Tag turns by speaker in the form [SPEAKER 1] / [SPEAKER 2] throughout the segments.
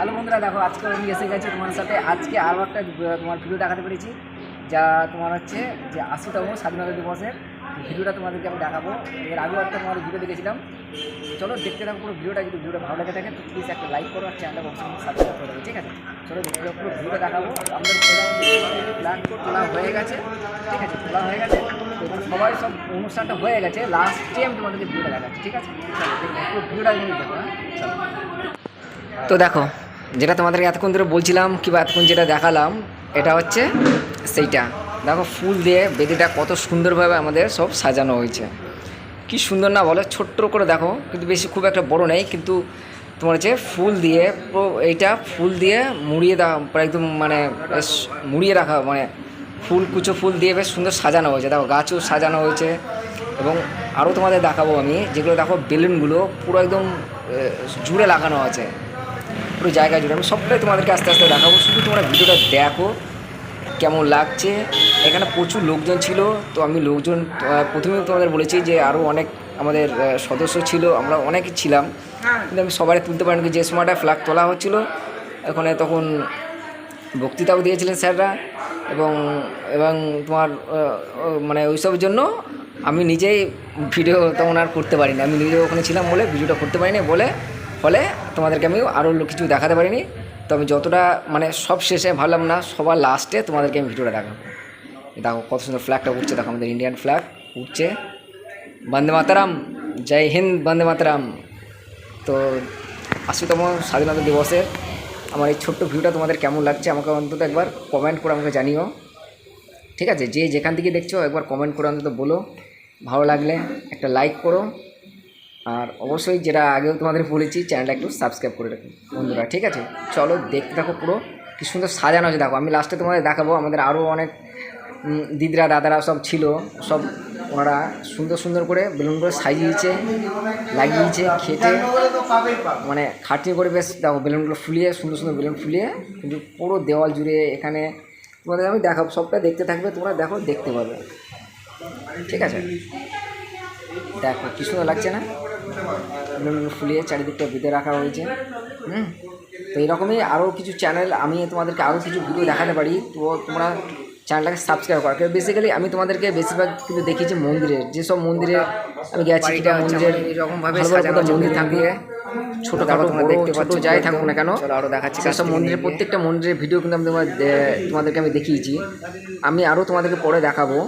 [SPEAKER 1] Hello বন্ধুরা, দেখো আজকে আমি এসে গেছি তোমার সাথে। আজকে আরও একটা তোমার ভিডিও দেখাতে পেরেছি, যা তোমার হচ্ছে যে 80তম স্বাধীনতা দিবসের ভিডিওটা তোমাদেরকে আমি দেখাবো। এর আগেও একটা তোমাদের ভিডিও দেখেছিলাম। চলো দেখতে থাকো পুরো ভিডিওটা। যদি ভিডিওটা ভালো লেগে থাকে তো প্লিজ একটা লাইক করো আর চ্যানেলটা অবশ্যই সাবস্ক্রাইব করে দেবে, ঠিক আছে? চলো দেখতে থাকো পুরো ভিডিওটা দেখাবো। আমাদের প্ল্যান তোলা হয়ে গেছে, ঠিক আছে? তোলা হয়ে গেছে এবং সবাই সব অনুষ্ঠানটা হয়ে গেছে। লাস্টে আমি তোমাদেরকে ভিডিওটা দেখাচ্ছি, ঠিক আছে? চলো দেখো পুরো ভিডিওটা আমি দেখো। হ্যাঁ চলো। তো দেখো, যেটা তোমাদেরকে এতক্ষণ ধরে বলছিলাম কিংবা এতক্ষণ যেটা দেখালাম, এটা হচ্ছে সেইটা। দেখো ফুল দিয়ে বেদিটা কত সুন্দরভাবে আমাদের সব সাজানো হয়েছে। কি সুন্দর না বলো? ছোট্ট করে দেখো, কিন্তু বেশি খুব একটা বড় নেই, কিন্তু তোমার হচ্ছে ফুল দিয়ে পুরো এইটা ফুল দিয়ে মুড়িয়ে দেওয়া, প্রায় একদম মানে বেশ মুড়িয়ে রাখা, মানে ফুল কুচো ফুল দিয়ে বেশ সুন্দর সাজানো হয়েছে। দেখো গাছও সাজানো হয়েছে এবং আরও তোমাদের দেখাবো আমি, যেগুলো দেখো বেলুনগুলো পুরো একদম জুড়ে লাগানো আছে পুরো জায়গা জুড়ে। আমি সবটাই তোমাদেরকে আস্তে আস্তে দেখাবো, শুধু তোমরা ভিডিওটা দেখো কেমন লাগছে। এখানে প্রচুর লোকজন ছিল, তো আমি লোকজন প্রথমেও তোমাদের বলেছি যে আরও অনেক আমাদের সদস্য ছিল, আমরা অনেকে ছিলাম, কিন্তু আমি সবাই তুলতে পারিনি। যে সময়টা ফ্ল্যাগ তোলা হচ্ছিলো ওখানে, তখন বক্তৃতাও দিয়েছিলেন স্যাররা এবং এবং তোমার মানে ওইসবের জন্য আমি নিজেই ভিডিও তখন আর করতে পারিনি। আমি নিজেও ওখানে ছিলাম বলে ভিডিওটা করতে পারিনি, ফলে তোমাদেরকে আমি আরও কিছু দেখাতে পারিনি। তো আমি যতটা মানে সব শেষে ভাবলাম না, সবার লাস্টে তোমাদেরকে আমি ভিডিওটা দেখাবো। দেখো কত সুন্দর ফ্ল্যাগটা উঠছে, দেখো আমাদের ইন্ডিয়ান ফ্ল্যাগ উঠছে। বন্দে মাতারাম, জয় হিন্দ, বন্দে মাতারাম। তো 80তম স্বাধীনতা দিবসের আমার এই ছোট্ট ভিডিওটা তোমাদের কেমন লাগছে আমাকে অন্তত একবার কমেন্ট করে আমাকে জানিও, ঠিক আছে? যে যেখান থেকে দেখছো একবার কমেন্ট করে অন্তত বলো। ভালো লাগলে একটা লাইক করো, আর অবশ্যই যেটা আগেও তোমাদের বলেছি, চ্যানেলটা একটু সাবস্ক্রাইব করে রাখো বন্ধুরা, ঠিক আছে? চলো দেখতে থাকো পুরো কি সুন্দর সাজানো আছে। দেখো আমি লাস্টে তোমাদের দেখাবো, আমাদের আরও অনেক দিদিরা দাদারা সব ছিল, সব ওনারা সুন্দর সুন্দর করে বেলুনগুলো সাজিয়েছে, লাগিয়েছে খেটে, মানে খাটনি করে বেশ। দেখো বেলুনগুলো ফুলিয়ে, সুন্দর সুন্দর বেলুন ফুলিয়ে কিন্তু পুরো দেওয়াল জুড়ে। এখানে তোমাদের আমি দেখাবো, সবটা দেখতে থাকবে তোমরা, দেখো দেখতে পাবে, ঠিক আছে? দেখো কী সুন্দর লাগছে না? বেলুনগুলো ফুলিয়ে চারিদিকটা বেঁধে রাখা হয়েছে। তো এরকমই আরও কিছু চ্যানেল আমি তোমাদেরকে আরও কিছু ভিডিও দেখাতে পারি, তো তোমরা চ্যানেলটাকে সাবস্ক্রাইব করো। বেসিক্যালি আমি তোমাদেরকে বেশিরভাগ কিন্তু দেখিয়েছি মন্দিরের, যেসব মন্দিরে আমি গেছি, কিংবা মন্দিরের এরকমভাবে মন্দির থাকবে, ছোটোখাটো তোমরা দেখতে পাচ্ছ, যাই থাকুক না কেন, আরও দেখাচ্ছি সেসব মন্দিরের প্রত্যেকটা মন্দিরের ভিডিও কিন্তু আমি তোমাদেরকে আমি দেখিয়েছি। আমি আরও তোমাদেরকে পরে দেখাবো।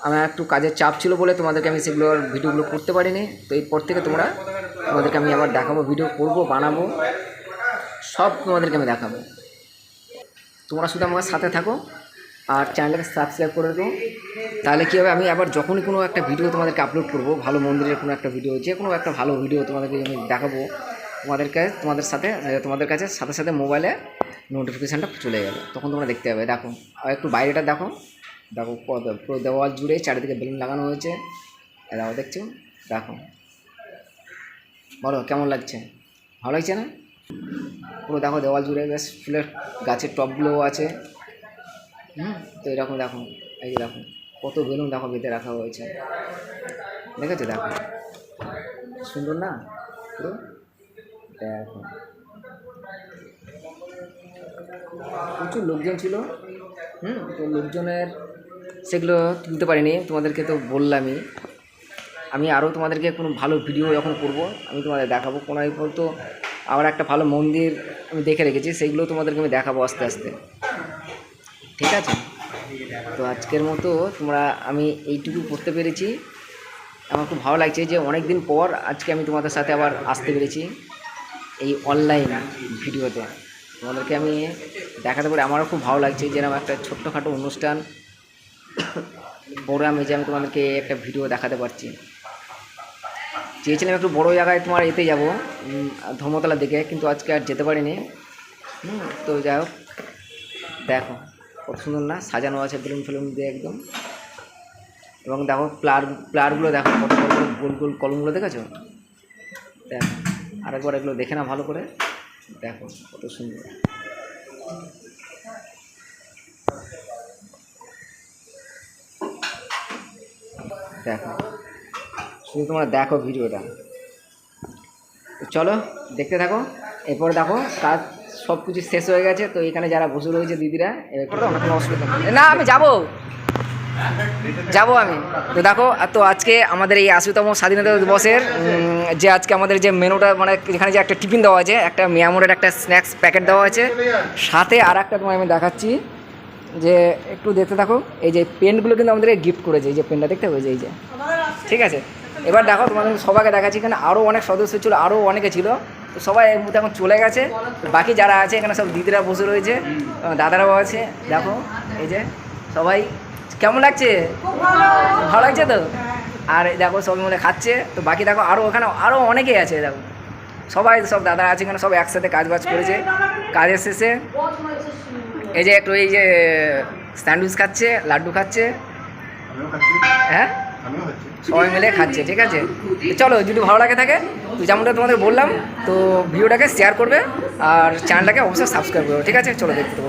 [SPEAKER 1] আমার একটু কাজের চাপ ছিল বলে তোমাদেরকে আমি সেগুলোর ভিডিওগুলো করতে পারিনি। তো এরপর থেকে তোমাদেরকে আমি আবার দেখাবো, ভিডিও করবো, বানাবো, সব তোমাদেরকে আমি দেখাবো। তোমরা শুধু আমার সাথে থাকো আর চ্যানেলটাকে সাবস্ক্রাইব করে দেবো। তাহলে কী হবে, আমি আবার যখনই কোনো একটা ভিডিও তোমাদেরকে আপলোড করবো, ভালো মন্দিরের কোনো একটা ভিডিও, যে কোনো একটা ভালো ভিডিও তোমাদেরকে আমি দেখাবো, তোমাদের কাছে সাথে সাথে মোবাইলে নোটিফিকেশানটা চলে যাবে, তখন তোমরা দেখতে পাবে। দেখো আর একটু বাইরেটা দেখো, দেখো পুরো দেওয়াল জুড়ে চারিদিকে বেলুন লাগানো হয়েছে। দেখো দেখছো, দেখো বলো কেমন লাগছে? ভালো লাগছে না? পুরো দেখো দেওয়াল জুড়ে বেশ ফুলের গাছের টবগুলোও আছে। তো এরকম দেখো, এই যে দেখো কত বেলুন দেখো বেঁধে রাখা হয়েছে, দেখেছো? দেখো সুন্দর না পুরো? দেখো প্রচুর লোকজন ছিল। তো লোকজনের সেগুলো তুলতে পারিনি, তোমাদেরকে তো বললামই। আমি আরও তোমাদেরকে কোনো ভালো ভিডিও যখন করব আমি তোমাদের দেখাবো। কোনো তো আবার একটা ভালো মন্দির আমি দেখে রেখেছি, সেইগুলো তোমাদেরকে আমি দেখাবো আস্তে আস্তে, ঠিক আছে? তো আজকের মতো আমি এইটুকু করতে পেরেছি। আমার খুব ভালো লাগছে যে অনেক দিন পর আজকে আমি তোমাদের সাথে আবার আসতে পেরেছি এই অনলাইন ভিডিওতে। তোমাদেরকে আমি দেখাতে পারি, আমারও খুব ভালো লাগছে যেরকম একটা ছোট্টখাটো অনুষ্ঠান প্রোগ্রামে যে আমি তোমাদেরকে একটা ভিডিও দেখাতে পারছি। চেয়েছিলাম একটু বড়ো জায়গায় তোমার এতে যাব, ধর্মতলার দিকে, কিন্তু আজকে আর যেতে পারিনি। তো যাই হোক, দেখো কত সুন্দর না সাজানো আছে বেলুন ফেলুন দিয়ে একদম। এবং দেখো প্লারগুলো দেখো কত বড় বড় গোল গোল কলমগুলো দেখেছো? দেখো আরেকবার এগুলো দেখে না ভালো করে, দেখো কত সুন্দর। দেখো শুধু তোমরা দেখো ভিডিওটা। তো চলো দেখতে থাকো। এরপর দেখো কাজ সব কিছু শেষ হয়ে গেছে। তো এখানে যারা বসে রয়েছে দিদিরা আমার কোনো অসুবিধা নেই। না আমি যাবো আমি। তো দেখো, তো আজকে আমাদের এই ৮০তম স্বাধীনতা দিবসের যে আজকে আমাদের যে মেনুটা মানে এখানে যে একটা টিফিন দেওয়া আছে, একটা মিয়ামোরের একটা স্ন্যাক্স প্যাকেট দেওয়া আছে, সাথে আর একটা তোমায় আমি দেখাচ্ছি যে একটু দেখতে থাকো। এই যে পেনগুলো কিন্তু আমাদেরকে গিফট করেছে, এই যে পেনটা দেখতে হবে, এই যে ঠিক আছে। এবার দেখো তোমাদের সবাইকে দেখাচ্ছি, এখানে আরও অনেক সদস্য ছিল, আরও অনেকে ছিল। তো সবাই এই মুহূর্তে এখন চলে গেছে। বাকি যারা আছে এখানে সব দিদিরা বসে রয়েছে, দাদারাও আছে। দেখো এই যে সবাই, কেমন লাগছে? ভালো লাগছে তো? আর দেখো সবাই মিলে খাচ্ছে। তো বাকি দেখো আরও ওখানে আরও অনেকেই আছে। দেখো সবাই, সব দাদা আছে এখানে, সব একসাথে কাজ বাজ করেছে। কাজের শেষে এই যে একটু এই যে স্যান্ডউইচ খাচ্ছে, লাড্ডু খাচ্ছে, হ্যাঁ সবাই মিলে খাচ্ছে, ঠিক আছে। চলো, যদি ভালো লাগে থাকে তো যেমনটা তোমাদের বললাম, তো ভিডিওটাকে শেয়ার করবে আর চ্যানেলটাকে অবশ্যই সাবস্ক্রাইব করবে, ঠিক আছে। চলো দেখতে দেবো।